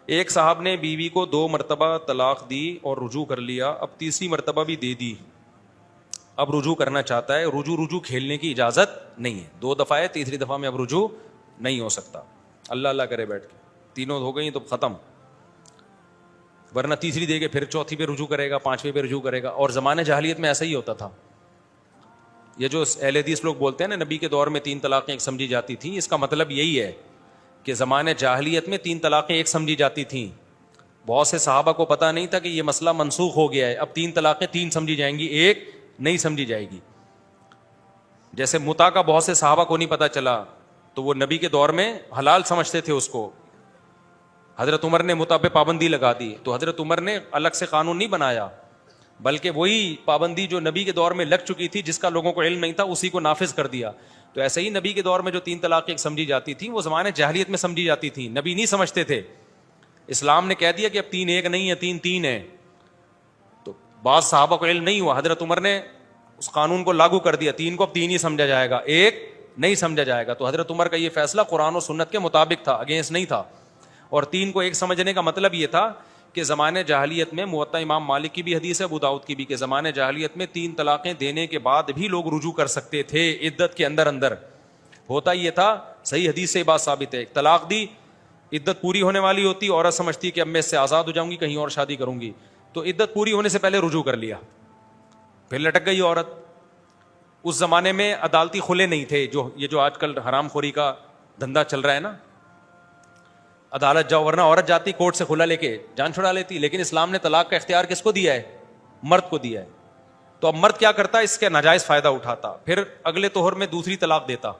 ایک صاحب نے بیوی کو 2 مرتبہ طلاق دی اور رجوع کر لیا, اب تیسری مرتبہ بھی دے دی, اب رجوع کرنا چاہتا ہے. رجوع کھیلنے کی اجازت نہیں ہے, 2 دفعہ ہے, تیسری دفعہ میں اب رجوع نہیں ہو سکتا. اللہ اللہ کرے بیٹھ کے, تینوں ہو گئی تو ختم, ورنہ تیسری دے کے پھر چوتھی پہ رجوع کرے گا, 5ویں پہ رجوع کرے گا. اور زمانے جاہلیت میں ایسا ہی ہوتا تھا. یہ جو اہل حدیث لوگ بولتے ہیں نا نبی کے دور میں 3 طلاقیں ایک سمجھی جاتی تھیں, اس کا مطلب یہی ہے کہ زمانے جاہلیت میں 3 طلاقیں ایک سمجھی جاتی تھیں. بہت سے صحابہ کو پتہ نہیں تھا کہ یہ مسئلہ منسوخ ہو گیا ہے, اب 3 طلاقیں 3 سمجھی جائیں گی, ایک نہیں سمجھی جائے گی. جیسے متع کا بہت سے صحابہ کو نہیں پتہ چلا تو وہ نبی کے دور میں حلال سمجھتے تھے اس کو. حضرت عمر نے متع پہ پابندی لگا دی, تو حضرت عمر نے الگ سے قانون نہیں بنایا, بلکہ وہی پابندی جو نبی کے دور میں لگ چکی تھی, جس کا لوگوں کو علم نہیں تھا, اسی کو نافذ کر دیا. تو ایسے ہی نبی کے دور میں جو 3 طلاقیں ایک سمجھی جاتی تھیں وہ زمانے جاہلیت میں سمجھی جاتی تھیں, نبی نہیں سمجھتے تھے. اسلام نے کہہ دیا کہ اب 3 ایک نہیں ہے, 3 3 ہے. تو بعض صحابہ کو علم نہیں ہوا, حضرت عمر نے اس قانون کو لاگو کر دیا, 3 کو اب 3 ہی سمجھا جائے گا, ایک نہیں سمجھا جائے گا. تو حضرت عمر کا یہ فیصلہ قرآن و سنت کے مطابق تھا, اگینسٹ نہیں تھا. اور 3 کو ایک سمجھنے کا مطلب یہ تھا کہ زمانے جاہلیت میں, موطا امام مالک کی بھی حدیث ہے, ابو داؤد کی بھی, کہ زمانے جاہلیت میں 3 طلاقیں دینے کے بعد بھی لوگ رجوع کر سکتے تھے عدت کے اندر. ہوتا یہ تھا, صحیح حدیث سے یہ بات ثابت ہے, طلاق دی, عدت پوری ہونے والی ہوتی, عورت سمجھتی کہ اب میں اس سے آزاد ہو جاؤں گی, کہیں اور شادی کروں گی, تو عدت پوری ہونے سے پہلے رجوع کر لیا, پھر لٹک گئی عورت. اس زمانے میں عدالتی کھلے نہیں تھے, یہ جو آج کل حرام خوری کا دھندا چل رہا ہے نا, عدالت جاؤ, ورنہ عورت جاتی کورٹ سے کھلا لے کے جان چھڑا لیتی. لیکن اسلام نے طلاق کا اختیار کس کو دیا ہے؟ مرد کو دیا ہے. تو اب مرد کیا کرتا, اس کا ناجائز فائدہ اٹھاتا, پھر اگلے طہر میں دوسری طلاق دیتا.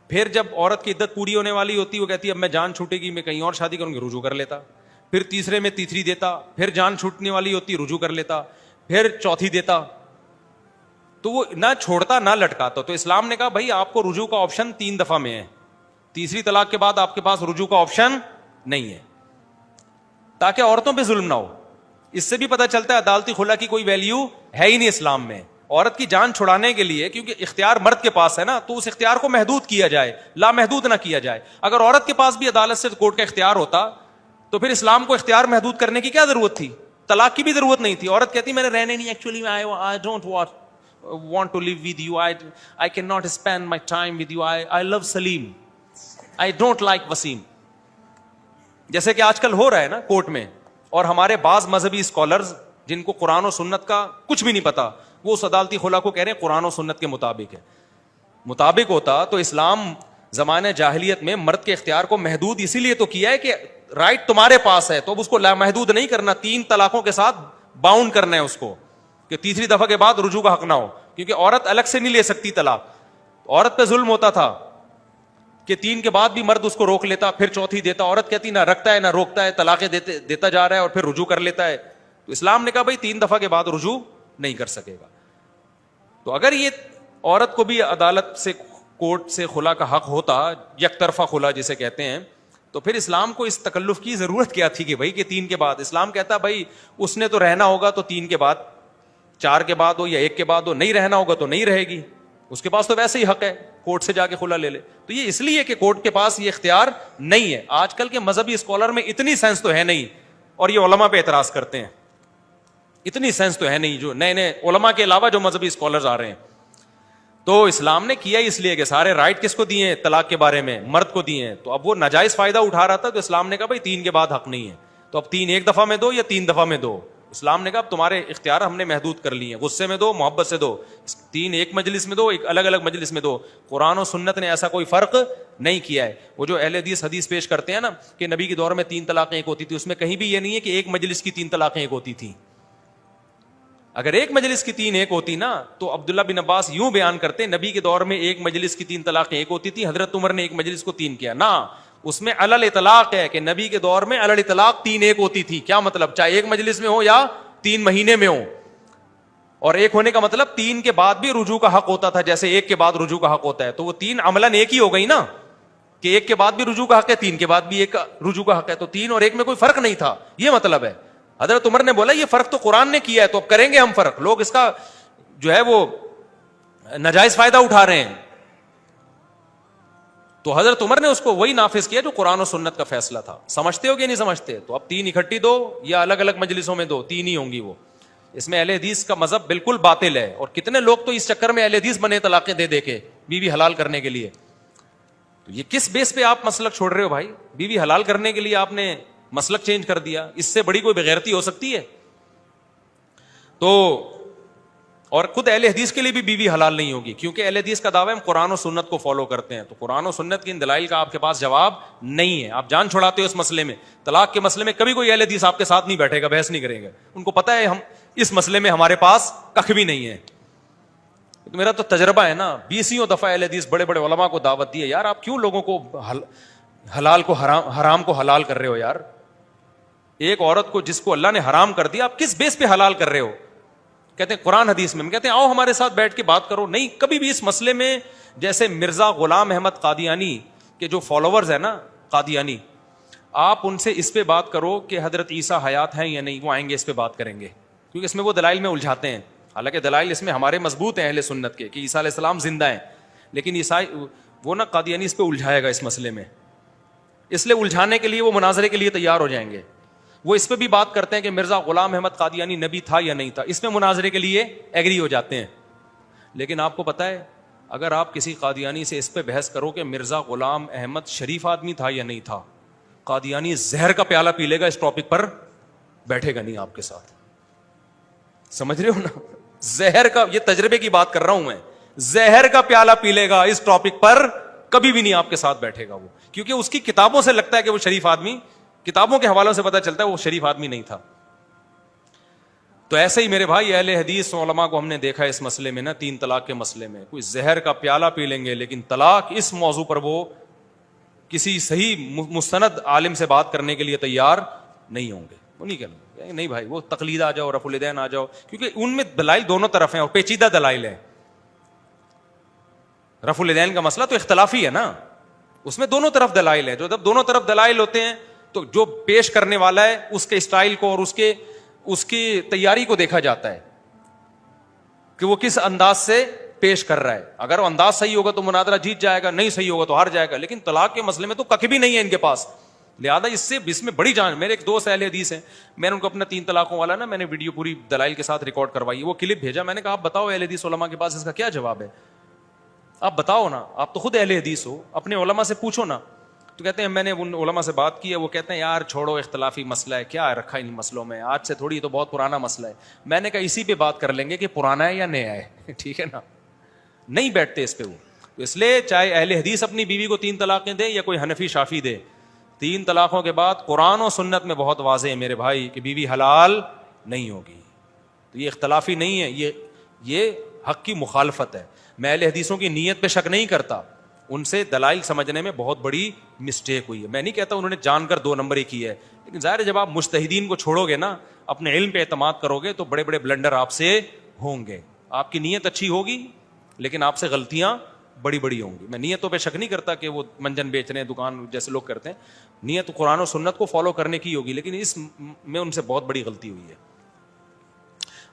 پھر جب عورت کی عدت پوری ہونے والی ہوتی, وہ کہتی اب میں جان چھوٹے گی, میں کہیں اور شادی کروں گی, رجوع کر لیتا. پھر تیسرے میں تیسری دیتا, پھر جان چھوٹنے والی ہوتی, رجوع کر لیتا, پھر چوتھی دیتا. تو وہ نہ چھوڑتا نہ لٹکاتا. تو اسلام نے کہا بھائی آپ کو رجوع کا آپشن 3 دفعہ میں ہے, تیسری طلاق کے بعد آپ کے پاس رجوع کا آپشن نہیں ہے, تاکہ عورتوں پہ ظلم نہ ہو. اس سے بھی پتہ چلتا ہے عدالتی خلا کی کوئی ویلیو ہے ہی نہیں اسلام میں. عورت کی جان چھڑانے کے لیے, کیونکہ اختیار مرد کے پاس ہے نا, تو اس اختیار کو محدود کیا جائے, لامحدود نہ کیا جائے. اگر عورت کے پاس بھی عدالت سے کورٹ کا اختیار ہوتا تو پھر اسلام کو اختیار محدود کرنے کی کیا ضرورت تھی؟ طلاق کی بھی ضرورت نہیں تھی. عورت کہتی میں نے رہنے نہیں, actually I don't want to live with you, I cannot spend my time with you, I love Salim, I don't like Wasim. جیسے کہ آج کل ہو رہا ہے نا کورٹ میں. اور ہمارے بعض مذہبی اسکالرز جن کو قرآن و سنت کا کچھ بھی نہیں پتا, وہ اس عدالتی خلا کو کہہ رہے ہیں قرآن و سنت کے مطابق ہے. مطابق ہوتا تو اسلام زمانے جاہلیت میں مرد کے اختیار کو محدود اسی لیے تو کیا ہے کہ رائٹ تمہارے پاس ہے, تو اب اس کو لامحدود نہیں کرنا, 3 طلاقوں کے ساتھ باؤنڈ کرنا ہے اس کو, کہ تیسری دفعہ کے بعد رجوع کا حق نہ ہو. کیونکہ عورت الگ سے نہیں لے سکتی طلاق. عورت پہ ظلم ہوتا تھا کہ 3 کے بعد بھی مرد اس کو روک لیتا, پھر چوتھی دیتا. عورت کہتی نہ رکھتا ہے نہ روکتا ہے, طلاقیں دیتا جا رہا ہے اور پھر رجوع کر لیتا ہے. تو اسلام نے کہا بھائی 3 دفعہ کے بعد رجوع نہیں کر سکے گا. تو اگر یہ عورت کو بھی عدالت سے, کورٹ سے خلا کا حق ہوتا, یک طرفہ خلا جسے کہتے ہیں, تو پھر اسلام کو اس تکلف کی ضرورت کیا تھی کہ بھائی کہ 3 کے بعد. اسلام کہتا بھائی اس نے تو رہنا ہوگا تو 3 کے بعد, 4 کے بعد ہو یا 1 کے بعد ہو, نہیں رہنا ہوگا تو نہیں رہے گی, اس کے پاس تو ویسے ہی حق ہے کورٹ سے جا کے خلا لے لے. تو یہ اس لیے کہ کورٹ کے پاس یہ اختیار نہیں ہے. آج کل کے مذہبی اسکالر میں اتنی سینس تو ہے نہیں, اور یہ علماء پہ اعتراض کرتے ہیں, اتنی سینس تو ہے نہیں جو نئے علماء کے علاوہ جو مذہبی اسکالرز آ رہے ہیں. تو اسلام نے کیا اس لیے کہ سارے رائٹ کس کو دیے ہیں طلاق کے بارے میں, مرد کو دیے ہیں. تو اب وہ ناجائز فائدہ اٹھا رہا تھا, تو اسلام نے کہا بھائی 3 کے بعد حق نہیں ہے, تو اب 3 ایک دفعہ میں دو یا 3 دفعہ میں دو. اسلام نے کہا اب تمہارے اختیار ہم نے محدود کر لیے ہیں, غصے میں دو, محبت سے دو, 3 ایک مجلس میں دو, ایک الگ الگ مجلس میں دو. قرآن و سنت نے ایسا کوئی فرق نہیں کیا ہے. وہ جو اہل حدیث پیش کرتے ہیں نا کہ نبی کے دور میں 3 طلاقیں ایک ہوتی تھی, اس میں کہیں بھی یہ نہیں ہے کہ ایک مجلس کی 3 طلاقیں ایک ہوتی تھی. اگر ایک مجلس کی 3 ایک ہوتی نا, تو عبداللہ بن عباس یوں بیان کرتے نبی کے دور میں ایک مجلس کی 3 طلاقیں ایک ہوتی تھی, حضرت عمر نے ایک مجلس کو 3 کیا. نہ, اس میں علل اطلاق ہے کہ نبی کے دور میں علل اطلاق 3 ایک ہوتی تھی. کیا مطلب؟ چاہے ایک مجلس میں ہو یا 3 مہینے میں ہو. اور ایک ہونے کا مطلب 3 کے بعد بھی رجوع کا حق ہوتا تھا, جیسے 1 کے بعد رجوع کا حق ہوتا ہے. تو وہ 3 عملاً ایک ہی ہو گئی نا, کہ 1 کے بعد بھی رجوع کا حق ہے, 3 کے بعد بھی ایک رجوع کا حق ہے. تو 3 اور 1 میں کوئی فرق نہیں تھا, یہ مطلب ہے. حضرت عمر نے بولا یہ فرق تو قرآن نے کیا ہے, تو اب کریں گے ہم فرق. لوگ اس کا جو ہے وہ ناجائز فائدہ اٹھا رہے ہیں. تو حضرت عمر نے اس کو وہی نافذ کیا جو قرآن و سنت کا فیصلہ تھا. سمجھتے ہو کہ نہیں سمجھتے؟ تو اب 3 اکٹھی دو یا الگ الگ مجلسوں میں دو, 3 ہی ہوں گی وہ. اس میں اہل حدیث کا مذہب بالکل باطل ہے, اور کتنے لوگ تو اس چکر میں اہل حدیث بنے طلاقیں دے دے کے بیوی حلال کرنے کے لیے. تو یہ کس بیس پہ آپ مسلک چھوڑ رہے ہو بھائی؟ بیوی حلال کرنے کے لیے آپ نے مسلک چینج کر دیا, اس سے بڑی کوئی بغیرتی ہو سکتی ہے؟ تو اور خود اہل حدیث کے لیے بھی بیوی حلال نہیں ہوگی, کیونکہ اہل حدیث کا دعویٰ ہے ہم قرآن و سنت کو فالو کرتے ہیں. تو قرآن و سنت کی ان دلائل کا آپ کے پاس جواب نہیں ہے, آپ جان چھڑاتے ہو اس مسئلے میں. طلاق کے مسئلے میں کبھی کوئی اہل حدیث آپ کے ساتھ نہیں بیٹھے گا, بحث نہیں کریں گے, ان کو پتا ہے ہم اس مسئلے میں ہمارے پاس کخ بھی نہیں ہے. تو میرا تو تجربہ ہے نا, 20 دفعہ اہل حدیث بڑے بڑے علماء کو دعوت دی ہے, یار آپ کیوں لوگوں کو حلال کو حرام کو حلال کر رہے ہو یار؟ ایک عورت کو جس کو اللہ نے حرام کر دیا آپ کس بیس پہ حلال کر رہے ہو؟ کہتے ہیں قرآن حدیث میں, ہم کہتے ہیں آؤ ہمارے ساتھ بیٹھ کے بات کرو. نہیں, کبھی بھی اس مسئلے میں جیسے مرزا غلام احمد قادیانی کے جو فالوورز ہیں نا قادیانی, آپ ان سے اس پہ بات کرو کہ حضرت عیسیٰ حیات ہیں یا نہیں, وہ آئیں گے اس پہ بات کریں گے, کیونکہ اس میں وہ دلائل میں الجھاتے ہیں. حالانکہ دلائل اس میں ہمارے مضبوط ہیں اہل سنت کے کہ عیسیٰ علیہ السلام زندہ ہیں, لیکن عیسائی وہ نا قادیانی اس پہ الجھائے گا اس مسئلے میں, اس لیے الجھانے کے لیے وہ مناظرے کے لیے تیار ہو جائیں گے. وہ اس پہ بھی بات کرتے ہیں کہ مرزا غلام احمد قادیانی نبی تھا یا نہیں تھا, اس میں مناظرے کے لیے ایگری ہو جاتے ہیں. لیکن آپ کو پتا ہے اگر آپ کسی قادیانی سے اس پہ بحث کرو کہ مرزا غلام احمد شریف آدمی تھا یا نہیں تھا, قادیانی زہر کا پیالہ پی لے گا, اس ٹاپک پر بیٹھے گا نہیں آپ کے ساتھ. سمجھ رہے ہو نا؟ زہر کا, یہ تجربے کی بات کر رہا ہوں میں, زہر کا پیالہ پی لے گا, اس ٹاپک پر کبھی بھی نہیں آپ کے ساتھ بیٹھے گا وہ, کیونکہ اس کی کتابوں سے لگتا ہے کہ وہ شریف آدمی, کتابوں کے حوالوں سے پتا چلتا ہے وہ شریف آدمی نہیں تھا. تو ایسے ہی میرے بھائی اہل حدیث علماء کو ہم نے دیکھا اس مسئلے میں نا, 3 طلاق کے مسئلے میں کوئی زہر کا پیالہ پی لیں گے, لیکن طلاق اس موضوع پر وہ کسی صحیح مستند عالم سے بات کرنے کے لیے تیار نہیں ہوں گے. وہ نہیں کہنا نہیں بھائی وہ تقلید آ جاؤ, رفع الیدین آ جاؤ, کیونکہ ان میں دلائل دونوں طرف ہیں اور پیچیدہ دلائل ہیں. رفع الیدین کا مسئلہ تو اختلافی ہے نا, اس میں دونوں طرف دلائل ہیں. جو جب دونوں طرف دلائل ہوتے ہیں تو جو پیش کرنے والا ہے اس کے اسٹائل کو اور اس کی تیاری کو دیکھا جاتا ہے کہ وہ کس انداز سے پیش کر رہا ہے. اگر وہ انداز صحیح ہوگا تو مناظرہ جیت جائے گا, نہیں صحیح ہوگا تو ہار جائے گا. لیکن طلاق کے مسئلے میں تو کخ بھی نہیں ہے ان کے پاس, لہٰذا اس میں بڑی جان. میرے ایک دوست اہل حدیث ہیں, میں نے ان کو اپنا 3 طلاقوں والا نا, میں نے ویڈیو پوری دلائل کے ساتھ ریکارڈ کروائی, وہ کلپ بھیجا, میں نے کہا آپ بتاؤ اہل حدیث علماء کے پاس اس کا کیا جواب ہے, آپ بتاؤ نا, آپ تو خود اہل حدیث ہو, اپنے علماء سے پوچھو نا. تو کہتے ہیں میں نے ان علماء سے بات کی ہے, وہ کہتے ہیں یار چھوڑو اختلافی مسئلہ ہے, کیا رکھا ان مسئلوں میں, آج سے تھوڑی, تو بہت پرانا مسئلہ ہے. میں نے کہا اسی پہ بات کر لیں گے کہ پرانا ہے یا نیا ہے, ٹھیک ہے نا. نہیں بیٹھتے اس پہ وہ. تو اس لیے چاہے اہل حدیث اپنی بیوی کو 3 طلاقیں دے یا کوئی حنفی شافی دے, 3 طلاقوں کے بعد قرآن و سنت میں بہت واضح ہے میرے بھائی کہ بیوی حلال نہیں ہوگی. تو یہ اختلافی نہیں ہے, یہ حق کی مخالفت ہے. میں اہل حدیثوں کی نیت پہ شک نہیں کرتا, ان سے دلائل سمجھنے میں بہت بڑی مسٹیک ہوئی ہے. میں نہیں کہتا انہوں نے جان کر 2 نمبری کی ہے, لیکن ظاہر ہے جب آپ مجتہدین کو چھوڑو گے نا, اپنے علم پہ اعتماد کرو گے تو بڑے بڑے بلنڈر آپ سے ہوں گے. آپ کی نیت اچھی ہوگی لیکن آپ سے غلطیاں بڑی بڑی ہوں گی. میں نیتوں پہ شک نہیں کرتا کہ وہ منجن بیچ رہے ہیں, دکان جیسے لوگ کرتے ہیں, نیت قرآن و سنت کو فالو کرنے کی ہوگی, لیکن اس میں ان سے بہت بڑی غلطی ہوئی ہے.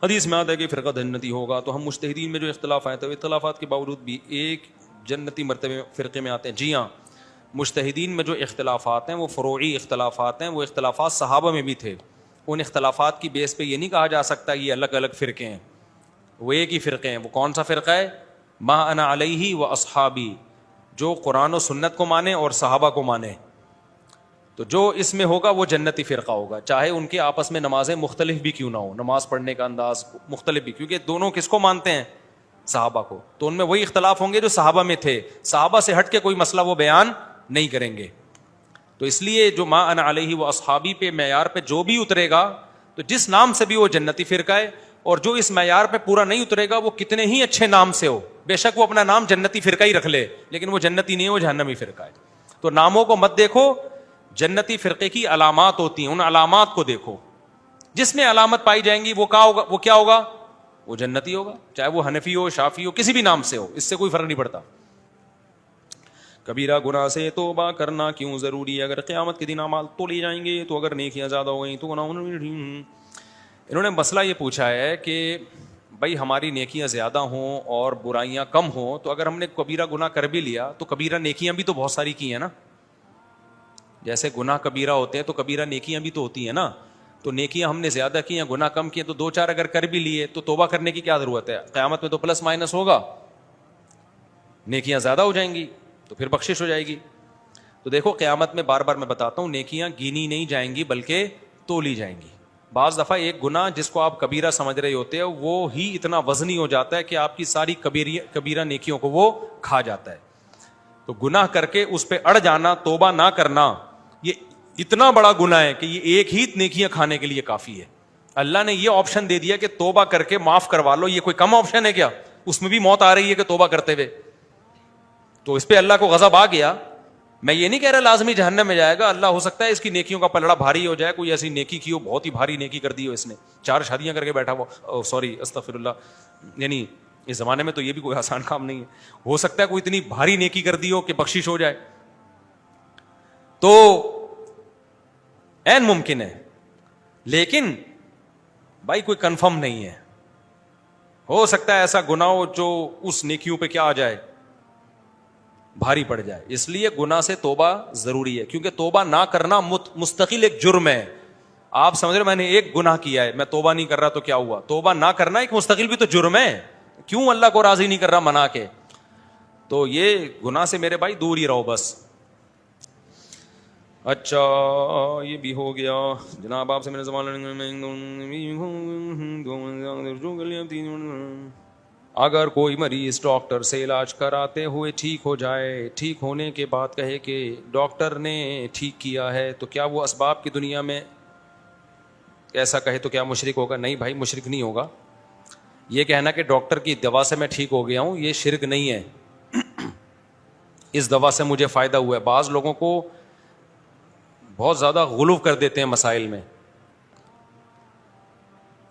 حدیث میں آتا ہے کہ فرقہ جنتی ہوگا, تو ہم مجتہدین میں جو اختلاف آئے تھے, اختلافات کے باوجود بھی ایک جنتی مرتبے فرقے میں آتے ہیں. جی ہاں, مجتہدین میں جو اختلافات ہیں وہ فروعی اختلافات ہیں, وہ اختلافات صحابہ میں بھی تھے. ان اختلافات کی بیس پہ یہ نہیں کہا جا سکتا یہ الگ الگ فرقے ہیں, وہ ایک ہی فرقے ہیں. وہ کون سا فرقہ ہے؟ ما انا علیہ و اصحابی, جو قرآن و سنت کو مانے اور صحابہ کو مانے. تو جو اس میں ہوگا وہ جنتی فرقہ ہوگا, چاہے ان کے آپس میں نمازیں مختلف بھی کیوں نہ ہو, نماز پڑھنے کا انداز مختلف بھی, کیونکہ دونوں کس کو مانتے ہیں؟ صحابہ کو. تو ان میں وہی اختلاف ہوں گے جو صحابہ میں تھے, صحابہ سے ہٹ کے کوئی مسئلہ وہ بیان نہیں کریں گے. تو اس لیے جو ما انا علیہ و اصحابی پہ معیار پہ جو بھی اترے گا, تو جس نام سے بھی وہ جنتی فرقہ ہے, اور جو اس معیار پہ پورا نہیں اترے گا وہ کتنے ہی اچھے نام سے ہو, بے شک وہ اپنا نام جنتی فرقہ ہی رکھ لے, لیکن وہ جنتی نہیں ہے, وہ جہنمی فرقہ ہے. تو ناموں کو مت دیکھو, جنتی فرقے کی علامات ہوتی ہیں, ان علامات کو دیکھو. جس میں علامت پائی جائیں گی وہ کیا ہوگا؟ وہ جنتی ہوگا, چاہے وہ حنفی ہو, شافی ہو, کسی بھی نام سے ہو, اس سے کوئی فرق نہیں پڑتا. کبیرہ گناہ سے توبہ کرنا کیوں ضروری ہے؟ اگر قیامت کے دن اعمال تو لے جائیں گے, تو اگر نیکیاں زیادہ ہو گئیں تو گناہ. انہوں نے مسئلہ یہ پوچھا ہے کہ بھائی ہماری نیکیاں زیادہ ہوں اور برائیاں کم ہوں تو اگر ہم نے کبیرہ گناہ کر بھی لیا تو کبیرہ نیکیاں بھی تو بہت ساری کی ہیں نا. جیسے گناہ کبیرہ ہوتے ہیں تو کبیرہ نیکیاں بھی تو ہوتی ہیں نا. تو نیکیاں ہم نے زیادہ کی ہیں, گناہ کم کیے, تو 2-4 اگر کر بھی لیے تو توبہ کرنے کی کیا ضرورت ہے؟ قیامت میں تو پلس مائنس ہوگا, نیکیاں زیادہ ہو جائیں گی تو پھر بخشش ہو جائے گی. تو دیکھو قیامت میں بار بار میں بتاتا ہوں نیکیاں گینی نہیں جائیں گی بلکہ تولی جائیں گی. بعض دفعہ ایک گناہ جس کو آپ کبیرہ سمجھ رہے ہوتے ہیں وہ ہی اتنا وزنی ہو جاتا ہے کہ آپ کی ساری کبیرہ نیکیوں کو وہ کھا جاتا ہے. تو گناہ کر کے اس پہ اڑ جانا, توبہ نہ کرنا, یہ اتنا بڑا گناہ ہے کہ یہ ایک ہی نیکیاں کھانے کے لیے کافی ہے. اللہ نے یہ آپشن دے دیا کہ توبہ کر کے معاف کروا لو. یہ کوئی کم آپشن ہے کیا؟ اس میں بھی موت آ رہی ہے کہ توبہ کرتے ہوئے. تو اس پہ اللہ کو غضب آ گیا. میں یہ نہیں کہہ رہا لازمی جہنم میں جائے گا, اللہ ہو سکتا ہے اس کی نیکیوں کا پلڑا بھاری ہو جائے, کوئی ایسی نیکی کی ہو بہت ہی بھاری نیکی کر دی ہو اس نے, 4 شادیاں کر کے بیٹھا ہوا, سوری استغفر اللہ, یعنی اس زمانے میں تو یہ بھی کوئی آسان کام نہیں ہے. ہو سکتا ہے کوئی اتنی بھاری نیکی کر دی ہو کہ بخشش ہو جائے, تو عین ممکن ہے. لیکن بھائی کوئی کنفرم نہیں ہے, ہو سکتا ہے ایسا گناہ ہو جو اس نیکیوں پہ کیا آ جائے, بھاری پڑ جائے. اس لیے گناہ سے توبہ ضروری ہے, کیونکہ توبہ نہ کرنا مستقل ایک جرم ہے. آپ سمجھ رہے میں نے ایک گناہ کیا ہے, میں توبہ نہیں کر رہا تو کیا ہوا؟ توبہ نہ کرنا ایک مستقل بھی تو جرم ہے. کیوں اللہ کو راضی نہیں کر رہا منا کے؟ تو یہ گناہ سے میرے بھائی دور ہی رہو بس. اچھا یہ بھی ہو گیا جناب. آپ سے میرے زمانے اگر کوئی مریض ڈاکٹر سے علاج کراتے ہوئے ٹھیک ہو جائے, ٹھیک ہونے کے بعد کہے کہ ڈاکٹر نے ٹھیک کیا ہے, تو کیا وہ اسباب کی دنیا میں ایسا کہے تو کیا مشرک ہوگا؟ نہیں بھائی مشرک نہیں ہوگا. یہ کہنا کہ ڈاکٹر کی دوا سے میں ٹھیک ہو گیا ہوں یہ شرک نہیں ہے. اس دوا سے مجھے فائدہ ہوا ہے. بعض لوگوں کو بہت زیادہ غلو کر دیتے ہیں مسائل میں.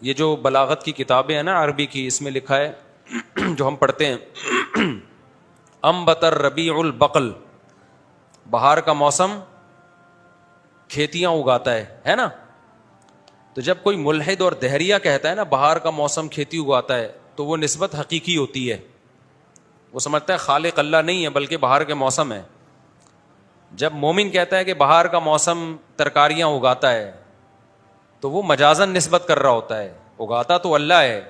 یہ جو بلاغت کی کتابیں ہیں نا عربی کی, اس میں لکھا ہے جو ہم پڑھتے ہیں انبت الربیع البقل, بہار کا موسم کھیتیاں اگاتا ہے نا. تو جب کوئی ملحد اور دہریہ کہتا ہے نا بہار کا موسم کھیتی اگاتا ہے, تو وہ نسبت حقیقی ہوتی ہے. وہ سمجھتا ہے خالق اللہ نہیں ہے بلکہ بہار کے موسم ہے. جب مومن کہتا ہے کہ بہار کا موسم ترکاریاں اگاتا ہے, تو وہ مجازن نسبت کر رہا ہوتا ہے. اگاتا تو اللہ ہے,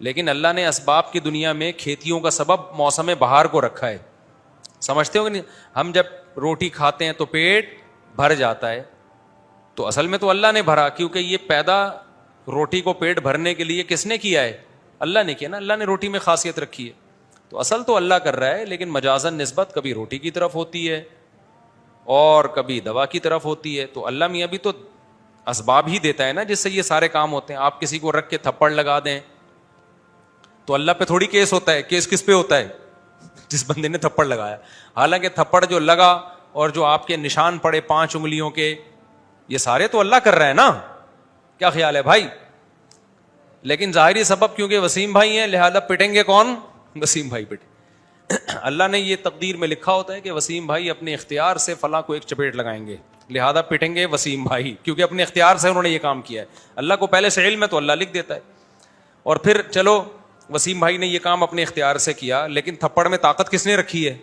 لیکن اللہ نے اسباب کی دنیا میں کھیتیوں کا سبب موسم بہار کو رکھا ہے. سمجھتے ہو کہ نہیں؟ ہم جب روٹی کھاتے ہیں تو پیٹ بھر جاتا ہے, تو اصل میں تو اللہ نے بھرا, کیونکہ یہ پیدا روٹی کو پیٹ بھرنے کے لیے کس نے کیا ہے؟ اللہ نے کیا نا. اللہ نے روٹی میں خاصیت رکھی ہے, تو اصل تو اللہ کر رہا ہے, لیکن مجازن نسبت کبھی روٹی کی طرف ہوتی ہے اور کبھی دوا کی طرف ہوتی ہے. تو اللہ میاں بھی تو اسباب ہی دیتا ہے نا جس سے یہ سارے کام ہوتے ہیں. آپ کسی کو رکھ کے تھپڑ لگا دیں تو اللہ پہ تھوڑی کیس ہوتا ہے. کیس کس پہ ہوتا ہے؟ جس بندے نے تھپڑ لگایا. حالانکہ تھپڑ جو لگا اور جو آپ کے نشان پڑے 5 انگلیوں کے, یہ سارے تو اللہ کر رہا ہے نا. کیا خیال ہے بھائی؟ لیکن ظاہری سبب کیونکہ وسیم بھائی ہیں لہذا پٹیں گے کون؟ وسیم بھائی پٹے. اللہ نے یہ تقدیر میں لکھا ہوتا ہے کہ وسیم بھائی اپنے اختیار سے فلاں کو ایک چپیٹ لگائیں گے, لہذا پٹیں گے وسیم بھائی, کیونکہ اپنے اختیار سے انہوں نے یہ کام کیا ہے. اللہ کو پہلے سے علم ہے تو اللہ لکھ دیتا ہے. اور پھر چلو وسیم بھائی نے یہ کام اپنے اختیار سے کیا, لیکن تھپڑ میں طاقت کس نے رکھی ہے؟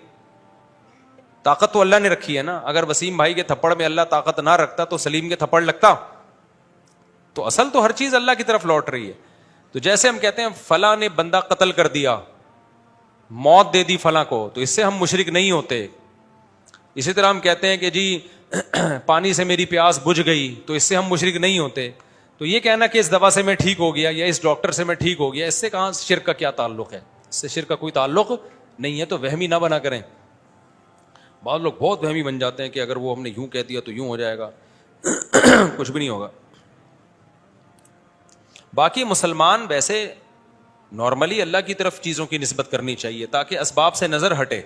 طاقت تو اللہ نے رکھی ہے نا. اگر وسیم بھائی کے تھپڑ میں اللہ طاقت نہ رکھتا تو سلیم کے تھپڑ لگتا. تو اصل تو ہر چیز اللہ کی طرف لوٹ رہی ہے. تو جیسے ہم کہتے ہیں فلاں نے بندہ قتل کر دیا, موت دے دی فلاں کو, تو اس سے ہم مشرک نہیں ہوتے. اسی طرح ہم کہتے ہیں کہ جی پانی سے میری پیاس بجھ گئی, تو اس سے ہم مشرک نہیں ہوتے. تو یہ کہنا کہ اس دوا سے میں ٹھیک ہو گیا یا اس ڈاکٹر سے میں ٹھیک ہو گیا, اس سے کہاں شرک کا کیا تعلق ہے؟ اس سے شرک کا کوئی تعلق نہیں ہے. تو وہمی نہ بنا کریں. بعض لوگ بہت وہمی بن جاتے ہیں کہ اگر وہ ہم نے یوں کہہ دیا تو یوں ہو جائے گا. کچھ بھی نہیں ہوگا. باقی مسلمان ویسے نارملی اللہ کی طرف چیزوں کی نسبت کرنی چاہیے تاکہ اسباب سے نظر ہٹے.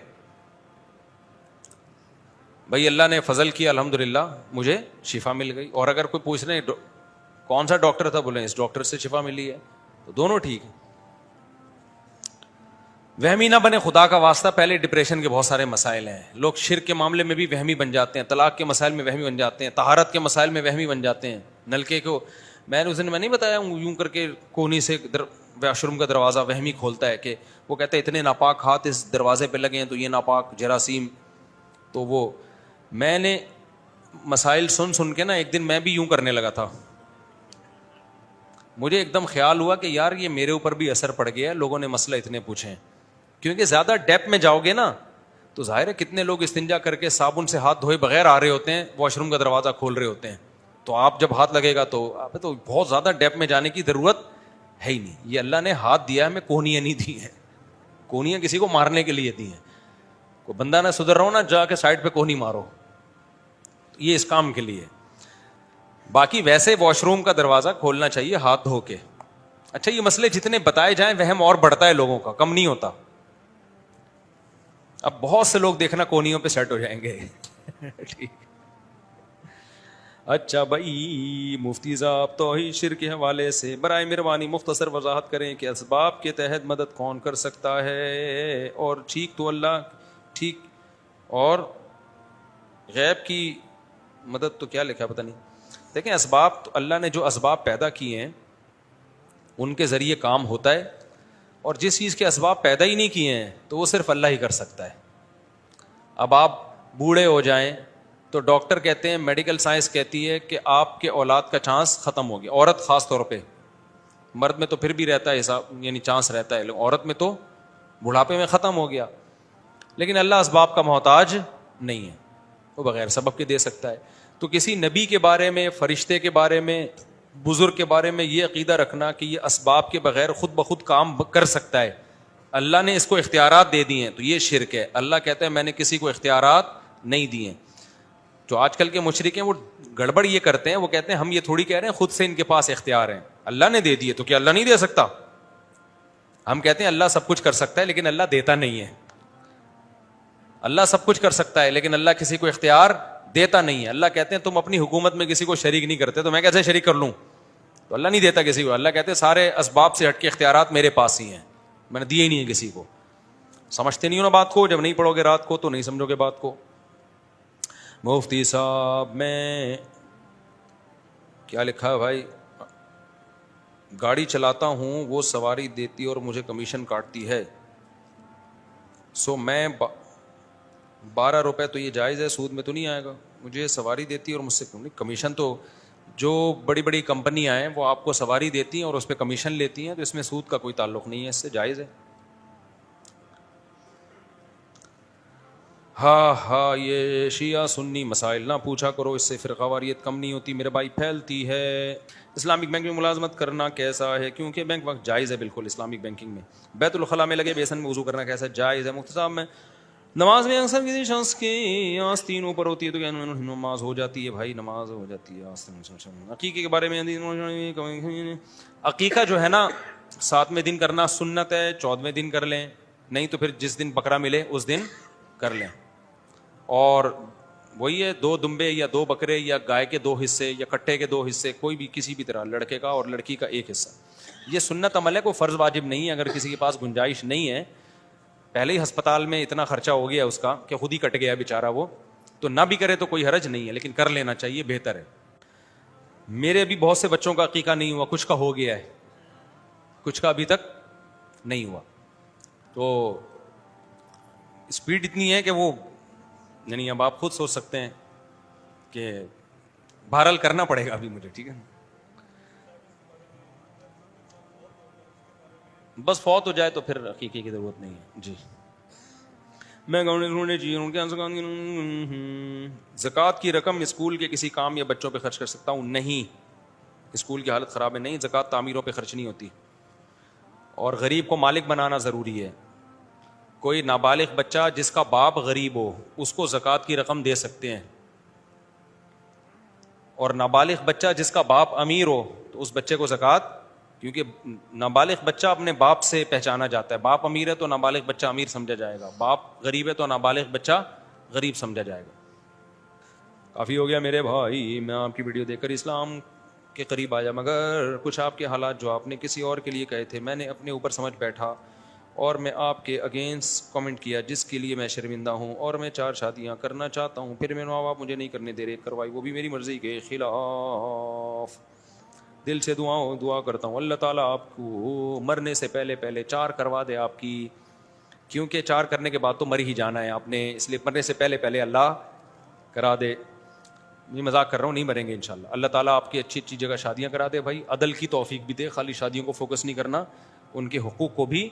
بھائی اللہ نے فضل کیا الحمدللہ مجھے شفا مل گئی, اور اگر کوئی پوچھ رہے کون سا ڈاکٹر تھا, بولیں اس ڈاکٹر سے شفا ملی ہے, تو دونوں ٹھیک ہیں. وہمی نہ بنے خدا کا واسطہ. پہلے ڈپریشن کے بہت سارے مسائل ہیں, لوگ شرک کے معاملے میں بھی وہمی بن جاتے ہیں, طلاق کے مسائل میں وہمی بن جاتے ہیں, طہارت کے مسائل میں وہمی بن جاتے ہیں. نلکے کو میں نے اس دن میں نہیں بتایا یوں کر کے کونی سے واش روم کا دروازہ وہمی کھولتا ہے کہ وہ کہتے ہیں اتنے ناپاک ہاتھ اس دروازے پہ لگے ہیں تو یہ ناپاک جراثیم. تو وہ میں نے مسائل سن کے نا ایک دن میں بھی یوں کرنے لگا تھا. مجھے ایک دم خیال ہوا کہ یار یہ میرے اوپر بھی اثر پڑ گیا ہے, لوگوں نے مسئلہ اتنے پوچھے ہیں. کیونکہ زیادہ ڈیپ میں جاؤ گے نا تو ظاہر ہے کتنے لوگ استنجا کر کے صابن سے ہاتھ دھوئے بغیر آ رہے ہوتے ہیں, واش روم کا دروازہ کھول رہے ہوتے ہیں. تو آپ جب ہاتھ لگے گا تو آپ تو بہت زیادہ ڈیپ میں جانے کی ضرورت ہے ہی نہیں. یہ اللہ نے ہاتھ دیا ہے, ہمیں کونیاں نہیں دی ہیں. کونیاں کسی کو مارنے کے لیے دی ہیں. کوئی بندہ نہ سدھر رہا ہو نا, جا کے سائڈ پہ کونی مارو, یہ اس کام کے لیے. باقی ویسے واش روم کا دروازہ کھولنا چاہیے ہاتھ دھو کے. اچھا یہ مسئلے جتنے بتائے جائیں وہم اور بڑھتا ہے لوگوں کا, کم نہیں ہوتا. اب بہت سے لوگ دیکھنا کونیوں پہ سیٹ ہو جائیں گے. ٹھیک. اچھا بھائی مفتی صاحب توحید شرک کے حوالے سے برائے مہربانی مختصر وضاحت کریں کہ اسباب کے تحت مدد کون کر سکتا ہے, اور ٹھیک تو اللہ ٹھیک, اور غیب کی مدد تو کیا لکھا پتہ نہیں. دیکھیں اسباب تو اللہ نے جو اسباب پیدا کیے ہیں ان کے ذریعے کام ہوتا ہے, اور جس چیز کے اسباب پیدا ہی نہیں کیے ہیں تو وہ صرف اللہ ہی کر سکتا ہے. اب آپ بوڑھے ہو جائیں تو ڈاکٹر کہتے ہیں, میڈیکل سائنس کہتی ہے کہ آپ کے اولاد کا چانس ختم ہو گیا. عورت خاص طور پہ, مرد میں تو پھر بھی رہتا ہے حساب, یعنی چانس رہتا ہے, لیکن عورت میں تو بڑھاپے میں ختم ہو گیا. لیکن اللہ اسباب کا محتاج نہیں ہے, وہ بغیر سبب کے دے سکتا ہے. تو کسی نبی کے بارے میں, فرشتے کے بارے میں, بزرگ کے بارے میں یہ عقیدہ رکھنا کہ یہ اسباب کے بغیر خود بخود کام کر سکتا ہے, اللہ نے اس کو اختیارات دے دی ہیں, تو یہ شرک ہے. اللہ کہتا ہے میں نے کسی کو اختیارات نہیں دیے. جو آج کل کے مشرک ہیں وہ گڑبڑ یہ کرتے ہیں, وہ کہتے ہیں ہم یہ تھوڑی کہہ رہے ہیں خود سے ان کے پاس اختیار ہیں, اللہ نے دے دیے تو کیا اللہ نہیں دے سکتا. ہم کہتے ہیں اللہ سب کچھ کر سکتا ہے لیکن اللہ دیتا نہیں ہے. اللہ سب کچھ کر سکتا ہے لیکن اللہ کسی کو اختیار دیتا نہیں ہے. اللہ کہتے ہیں تم اپنی حکومت میں کسی کو شریک نہیں کرتے تو میں کیسے شریک کر لوں. تو اللہ نہیں دیتا کسی کو. اللہ کہتے ہیں سارے اسباب سے ہٹ کے اختیارات میرے پاس ہی ہیں, میں نے دیے ہی نہیں ہے کسی کو. سمجھتے نہیں ہو نا بات کو, جب نہیں پڑھو گے رات کو تو نہیں سمجھو گے بات کو. مفتی صاحب میں کیا لکھا ہے بھائی, گاڑی چلاتا ہوں وہ سواری دیتی اور مجھے کمیشن کاٹتی ہے, سو میں 12 روپے تو یہ جائز ہے, سود میں تو نہیں آئے گا. مجھے سواری دیتی ہے اور مجھ سے کمیشن, تو جو بڑی بڑی کمپنیاں ہیں وہ آپ کو سواری دیتی ہیں اور اس پہ کمیشن لیتی ہیں, تو اس میں سود کا کوئی تعلق نہیں ہے, اس سے جائز ہے. ہاں یہ شیعہ سنی مسائل نہ پوچھا کرو, اس سے فرقہ واریت کم نہیں ہوتی میرے بھائی, پھیلتی ہے. اسلامک بینک میں ملازمت کرنا کیسا ہے, کیونکہ بینک وقت جائز ہے بالکل. اسلامک بینکنگ میں بیت الخلاء میں لگے بیسن میں وضو کرنا کیسا جائز ہے. مختصر میں نماز میں اکثر کسی شخص کی آستین اوپر ہوتی ہے تو کیا نماز ہو جاتی ہے؟ بھائی نماز ہو جاتی ہے. عقیقے کے بارے میں عقیقہ جو ہے نا 7ویں دن کرنا سنت ہے, 14ویں دن کر لیں, نہیں تو پھر جس دن بکرا ملے اس دن کر لیں. اور وہی ہے 2 دمبے یا 2 بکرے یا گائے کے 2 حصے یا کٹے کے 2 حصے, کوئی بھی کسی بھی طرح, لڑکے کا اور لڑکی کا 1 حصہ. یہ سنت عمل ہے, کوئی فرض واجب نہیں ہے. اگر کسی کے پاس گنجائش نہیں ہے, پہلے ہی ہسپتال میں اتنا خرچہ ہو گیا اس کا کہ خود ہی کٹ گیا بیچارہ وہ, تو نہ بھی کرے تو کوئی حرج نہیں ہے, لیکن کر لینا چاہیے, بہتر ہے. میرے بھی بہت سے بچوں کا عقیقہ نہیں ہوا, کچھ کا ہو گیا ہے, کچھ کا ابھی تک نہیں ہوا. تو اسپیڈ اتنی ہے کہ وہ, یعنی اب آپ خود سوچ سکتے ہیں کہ بہرحال کرنا پڑے گا ابھی مجھے, ٹھیک ہے. بس فوت ہو جائے تو پھر عقیقے کی ضرورت نہیں ہے. جی میں زکوٰۃ کی رقم اسکول کے کسی کام یا بچوں پہ خرچ کر سکتا ہوں؟ نہیں, اسکول کی حالت خراب ہے, نہیں, زکوٰۃ تعمیروں پہ خرچ نہیں ہوتی. اور غریب کو مالک بنانا ضروری ہے. کوئی نابالغ بچہ جس کا باپ غریب ہو اس کو زکوٰۃ کی رقم دے سکتے ہیں, اور نابالغ بچہ جس کا باپ امیر ہو تو اس بچے کو زکوٰۃ, کیونکہ نابالغ بچہ اپنے باپ سے پہچانا جاتا ہے. باپ امیر ہے تو نابالغ بچہ امیر سمجھا جائے گا, باپ غریب ہے تو نابالغ بچہ غریب سمجھا جائے گا. کافی ہو گیا میرے بھائی, میں آپ کی ویڈیو دیکھ کر اسلام کے قریب آیا, مگر کچھ آپ کے حالات جو آپ نے کسی اور کے لیے کہے تھے میں نے اپنے اوپر سمجھ بیٹھا اور میں آپ کے اگینسٹ کمنٹ کیا, جس کے لیے میں شرمندہ ہوں, اور میں 4 شادیاں کرنا چاہتا ہوں, پھر میرے ماں باپ مجھے نہیں کرنے دے رہے, کروائی, وہ بھی میری مرضی کے خلاف. دل سے دعا کرتا ہوں اللہ تعالیٰ آپ کو مرنے سے پہلے پہلے 4 کروا دے آپ کی، کیونکہ 4 کرنے کے بعد تو مر ہی جانا ہے آپ نے، اس لیے مرنے سے پہلے پہلے اللہ کرا دے. میں مذاق کر رہا ہوں، نہیں مریں گے انشاءاللہ. اللہ تعالیٰ آپ کی اچھی اچھی جگہ شادیاں کرا دے بھائی، عدل کی توفیق بھی دے، خالی شادیوں کو فوکس نہیں کرنا، ان کے حقوق کو بھی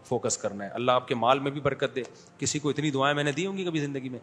فوکس کرنا ہے. اللہ آپ کے مال میں بھی برکت دے. کسی کو اتنی دعائیں میں نے دی ہوں گی کبھی زندگی میں؟